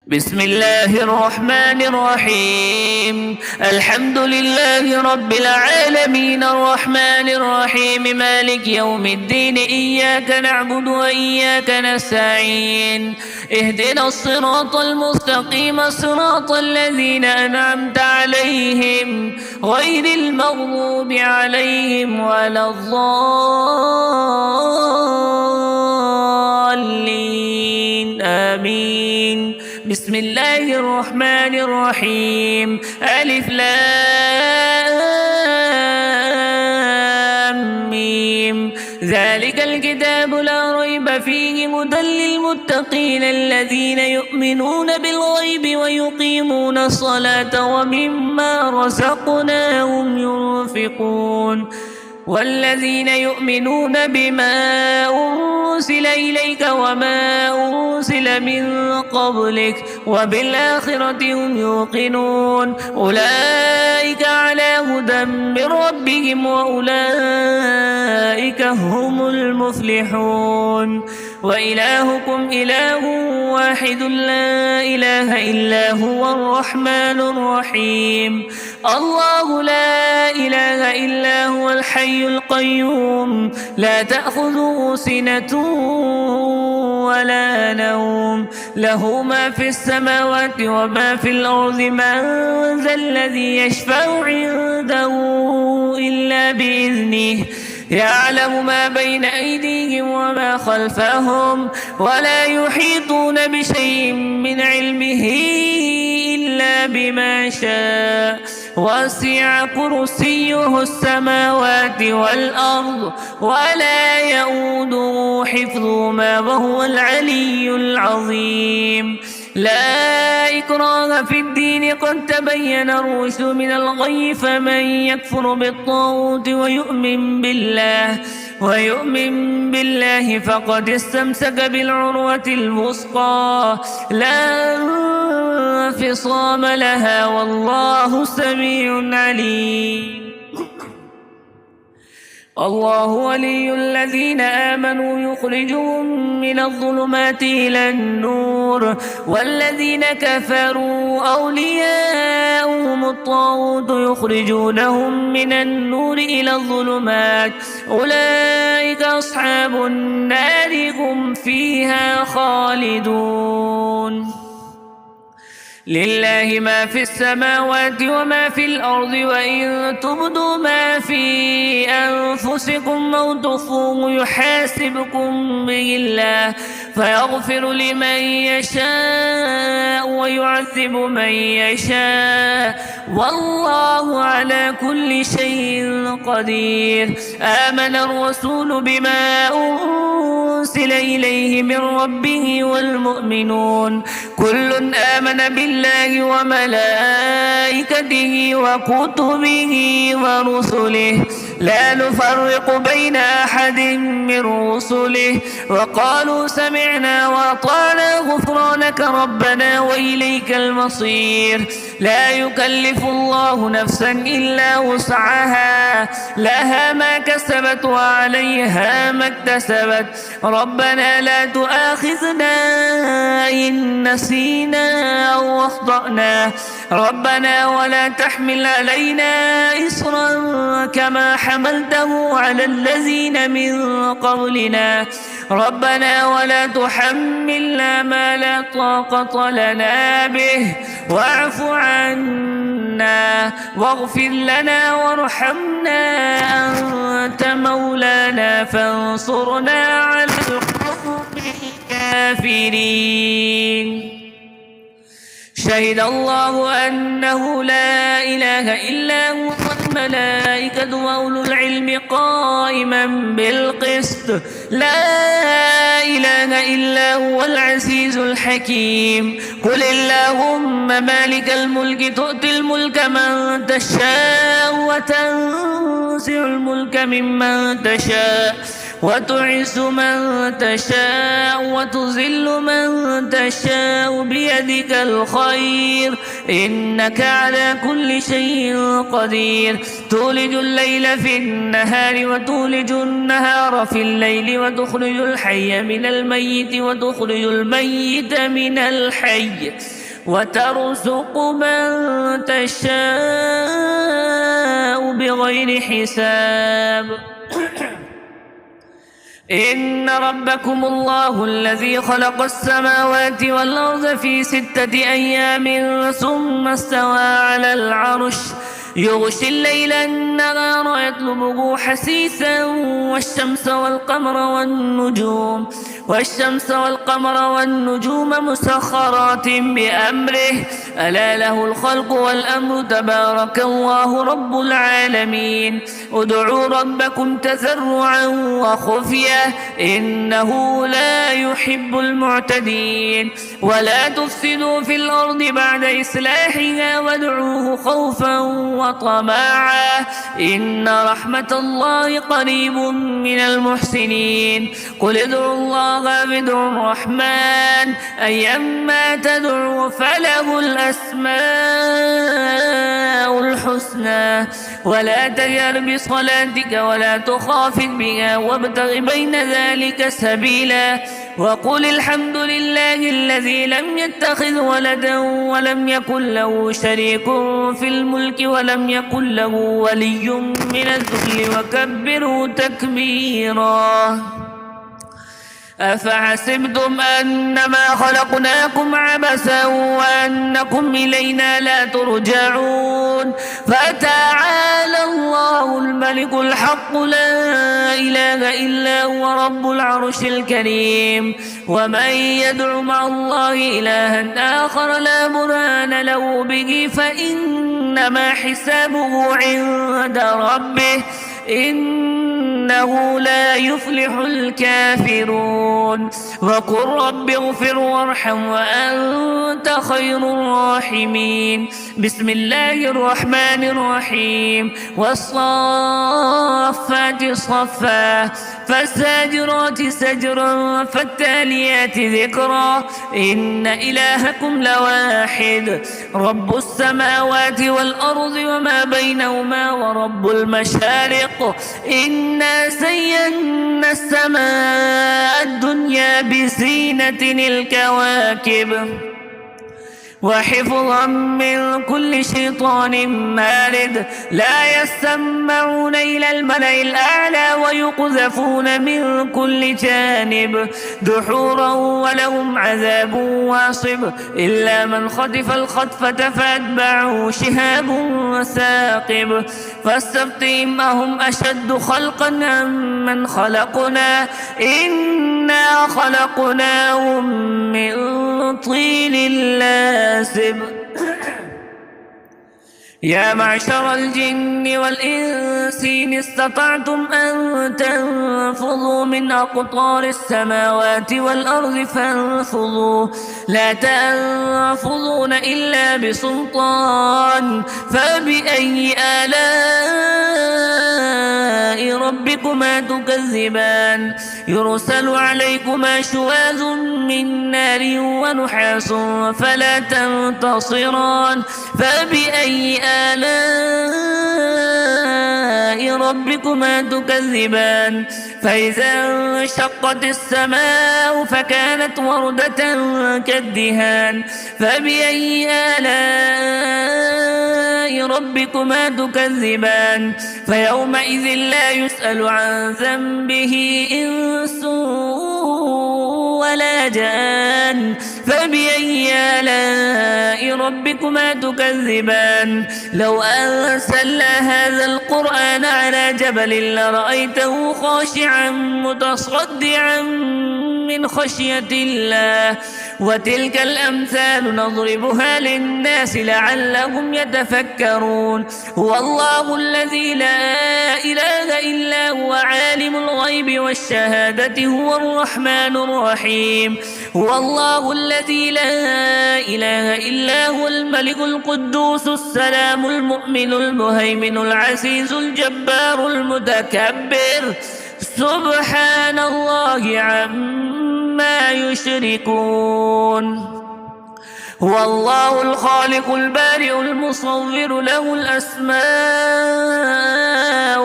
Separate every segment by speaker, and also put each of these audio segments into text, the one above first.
Speaker 1: بسم الله الرحمن الرحيم. الحمد لله رب العالمين الرحمن الرحيم مالك يوم الدين. إياك نعبد وإياك نستعين. اهدنا الصراط المستقيم صراط الذين أنعمت عليهم غير المغضوب عليهم ولا الضالين. آمين. بسم الله الرحمن الرحيم. ألف لام ميم. ذلك الكتاب لا ريب فيه هدى للمتقين الذين يؤمنون بالغيب ويقيمون الصلاة ومما رزقناهم ينفقون والذين يؤمنون بما أنزل إليك وما أنزل من قبلك وبالآخرة هم يوقنون أولئك على هدى من ربهم وأولئك هم المفلحون. وإلهكم إله واحد لا إله إلا هو الرحمن الرحيم. الله لا إله إلا هو الحي القيوم لا تأخذه سنة ولا نوم له ما في السماوات وما في الأرض. من ذا الذي يشفع عنده إلا بإذنه يعلم ما بين أيديهم وما خلفهم ولا يحيطون بشيء من علمه إلا بما شاء. وسع كرسيه السماوات والأرض ولا يؤوده حفظهما وهو العلي العظيم. لا إكراه في الدين قد تبين الرشد من الغي. فمن يكفر بالطاغوت ويؤمن بالله فقد استمسك بالعروة الوثقى لا انفصام لها والله سميع عليم. الله ولي الذين آمنوا يخرجهم من الظلمات إلى النور والذين كفروا أولياؤهم الطاغوت يخرجونهم من النور إلى الظلمات أولئك أصحاب النار هم فيها خالدون. لله ما في السماوات وما في الأرض وإن تبدوا ما في أنفسكم أو تخفوه يحاسبكم به الله فيغفر لمن يشاء ويعذب من يشاء والله على كل شيء قدير. آمن الرسول بما أنزل إليه من ربه والمؤمنون كل آمن بالله وملائكته وكتبه ورسله لا نفرق بين أحد من رسله وقالوا سمعنا وأطعنا غفرانك ربنا وإليك المصير. لا يكلف الله نفسا إلا وسعها لها ما كسبت وعليها ما اكتسبت. ربنا لا تؤاخذنا إن نسينا أو أخطأنا ربنا ولا تحمل علينا إصرا كما حملته على الذين من قبلنا ربنا ولا تحملنا ما لا طاقة لنا به واعف عنا واغفر لنا وارحمنا أنت مولانا فانصرنا على القوم الكافرين. شهد الله أنه لا إله إلا هو والملائكة وأولو العلم قائما بالقسط لا إله إلا هو العزيز الحكيم. قل اللهم مالك الملك تؤتي الملك من تشاء وتنزع الملك ممن تشاء وتعز من تشاء وتذل من تشاء بيدك الخير إنك على كل شيء قدير تولج الليل في النهار وتولج النهار في الليل وتخرج الحي من الميت وتخرج الميت من الحي وترزق من تشاء بغير حساب إن ربكم الله الذي خلق السماوات والأرض في 6 أيام ثم استوى على العرش يغشي الليل النهار يطلبه حثيثا والشمس والقمر والنجوم مسخرات بأمره ألا له الخلق والأمر تبارك الله رب العالمين ادعوا ربكم تضرعا وخفية إنه لا يحب المعتدين ولا تفسدوا في الأرض بعد إصلاحها وادعوه خوفا وطمعا إن رحمة الله قريب من المحسنين قل ادعوا الله وادعوا الرحمن أيما تدعوا فله الأسماء الحسنى ولا تجهر بصلاتك ولا تخافت بها وابتغ بين ذلك سبيلا وقل الحمد لله الذي لم يتخذ ولدا ولم يكن له شريك في الملك ولم يكن له ولي من الذل وكبره تكبيرا أفحسبتم أنما خلقناكم عبثا وأنكم إلينا لا ترجعون فتعالى الله الملك الحق لا إله إلا هو رب العرش الكريم ومن يدع مع الله إلها آخر لا برهان له به فإنما حسابه عند ربه إنه لا يفلح الكافرون وقل رب اغفر وارحم وأنت خير الراحمين بسم الله الرحمن الرحيم والصافات صفا فالزاجرات سجرا فالتاليات ذكرا إن إلهكم لواحد رب السماوات والأرض وما بينهما ورب المشارق إنا زينا السماء الدنيا بزينة الكواكب وحفظا من كل شيطان مارد لا يسمعون إلى الملأ الأعلى ويقذفون من كل جانب دحورا ولهم عذاب واصب إلا من خطف الخطفة فأتبعه شهاب ثاقب فاستفتهم أهم أشد خلقا أم من خلقنا إنا خلقناهم من طين لازب يا معشر الجن والإنس إن استطعتم أن تنفذوا من أقطار السماوات والأرض فانفذوا لا تنفذون إلا بسلطان فبأي آلاء ربكما تكذبان يرسل عليكما شواذ من نار ونحاس فلا تنتصران فبأي آلاء ربكما تكذبان فإذا انشقت السماء فكانت وردة كالدهان فبأي آلاء ربكما تكذبان فيومئذ لا يسأل عن ذنبه إنس ولا جان فبأي آلاء ربكما تكذبان لو أنزلنا هذا القرآن على جبل لرأيته خاشعا متصدعا من خشية الله وتلك الأمثال نضربها للناس لعلهم يتفكرون هو الله الذي لا إله إلا هو عالم الغيب والشهادة هو الرحمن الرحيم هو الله الذي لا إله إلا هو الملك القدوس السلام المؤمن المهيمن العزيز الجبار المتكبر سبحان الله عما يشركون. هو الله الخالق البارئ المصور، له الأسماء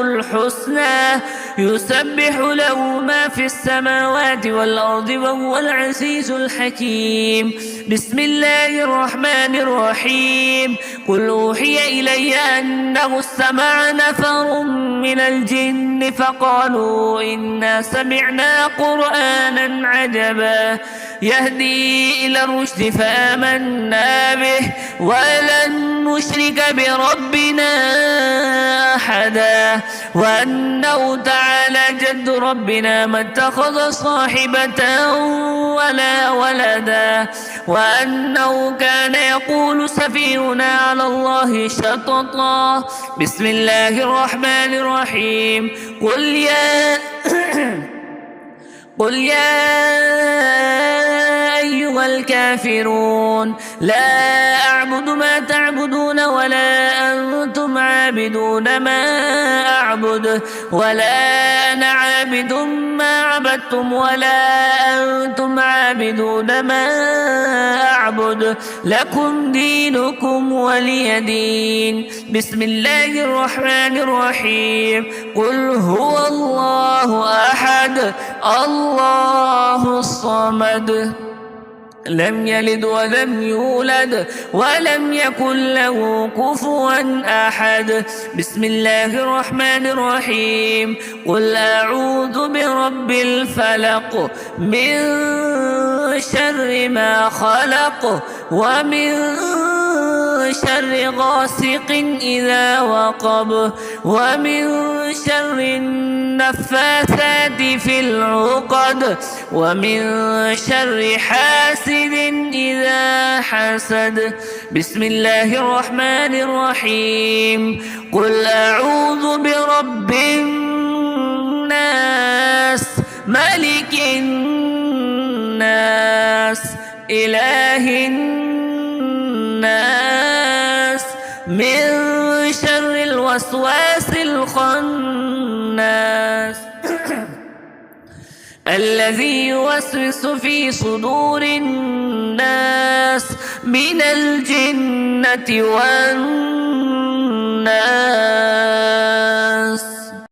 Speaker 1: الحسنى، يسبح له ما في السماوات والأرض وهو العزيز الحكيم. بسم الله الرحمن الرحيم. قل أوحي إلي أنه استمع نفر من الجن فقالوا إنا سمعنا قرآنا عجبا يهدي إلى الرشد فآمنا به ولن نشرك بربنا أحدا. وأنه تعالى جد ربنا ما اتخذ صاحبة ولا ولدا. وأنه كان يقول سفيهنا على الله شططا. بسم الله الرحمن الرحيم. قل يا أيها الكافرون لا أعبد ما تعبدون ولا أنتم عابدون ما أعبد ولا أنا عابد ما عبدتم ولا أنتم عابدون ما أعبد لكم دينكم ولي دين. بسم الله الرحمن الرحيم. قل هو الله أحد الله الصمد لم يلد ولم يولد ولم يكن له كفوا أحد. بسم الله الرحمن الرحيم. قل أعوذ برب الفلق من شر ما خلق ومن شر غاسق إذا وقب ومن شر النفاثات في العقد ومن شر حاسد إذا حسد. بسم الله الرحمن الرحيم. قل أعوذ برب الناس ملك الناس إله الناس من شر الوسواس الخناس الذي يوسوس في صدور الناس من الجنة والناس.